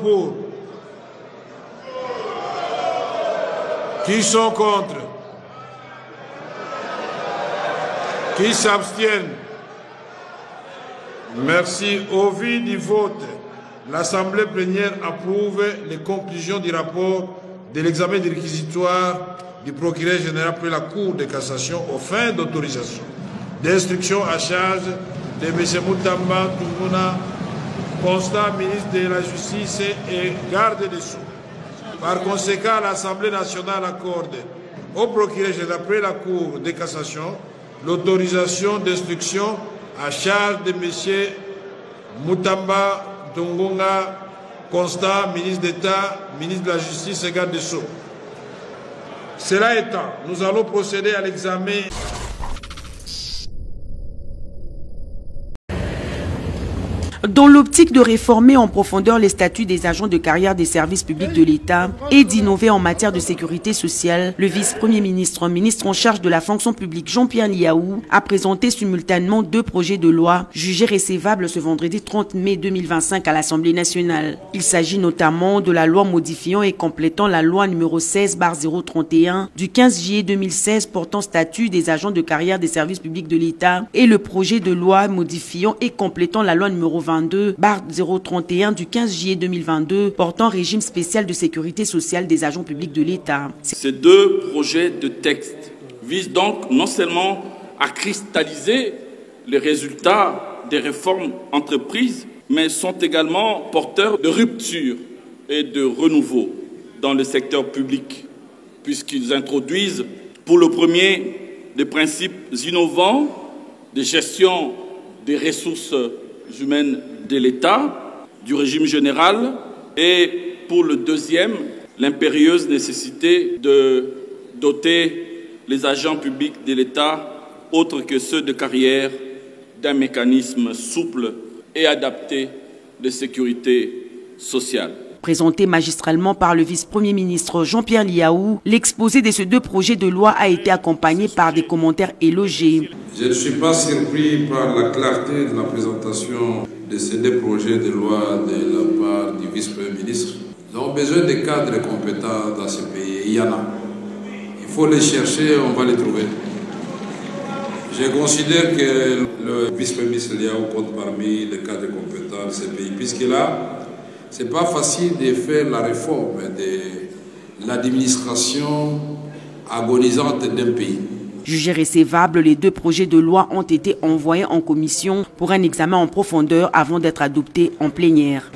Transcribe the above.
pour? Qui sont contre? Qui s'abstiennent? Merci. Au vu du vote, l'Assemblée plénière approuve les conclusions du rapport de l'examen du réquisitoire du procureur général près la Cour de cassation aux fins d'autorisation d'instruction à charge de M. Moutamba Tunguna, constant ministre de la Justice et garde des Sceaux. Par conséquent, l'Assemblée nationale accorde au procureur général près la Cour de cassation l'autorisation d'instruction à charge de M. Moutamba Tunguna, constant ministre d'État, ministre de la Justice et garde des Sceaux. Cela étant, nous allons procéder à l'examen. Dans l'optique de réformer en profondeur les statuts des agents de carrière des services publics de l'État et d'innover en matière de sécurité sociale, le vice-premier ministre, ministre en charge de la fonction publique Jean-Pierre Liaou, a présenté simultanément 2 projets de loi jugés récevables ce vendredi 30 mai 2025 à l'Assemblée nationale. Il s'agit notamment de la loi modifiant et complétant la loi numéro 16/031 du 15 juillet 2016 portant statut des agents de carrière des services publics de l'État et le projet de loi modifiant et complétant la loi numéro 22/031 du 15 juillet 2022 portant régime spécial de sécurité sociale des agents publics de l'État. Ces 2 projets de texte visent donc non seulement à cristalliser les résultats des réformes entreprises, mais sont également porteurs de rupture et de renouveau dans le secteur public, puisqu'ils introduisent pour le premier des principes innovants de gestion des ressources humaines de l'État, du régime général, et pour le deuxième, l'impérieuse nécessité de doter les agents publics de l'État, autres que ceux de carrière, d'un mécanisme souple et adapté de sécurité sociale. Présenté magistralement par le vice-premier ministre Jean-Pierre Liaou, l'exposé de ces 2 projets de loi a été accompagné par des commentaires élogieux. Je ne suis pas surpris par la clarté de la présentation de ces 2 projets de loi de la part du vice-premier ministre. Nous avons besoin de cadres compétents dans ce pays. Il y en a. Il faut les chercher, on va les trouver. Je considère que le vice-premier ministre Liaou compte parmi les cadres compétents de ce pays, puisque là, ce n'est pas facile de faire la réforme de l'administration agonisante d'un pays. Jugés récevables, les 2 projets de loi ont été envoyés en commission pour un examen en profondeur avant d'être adoptés en plénière.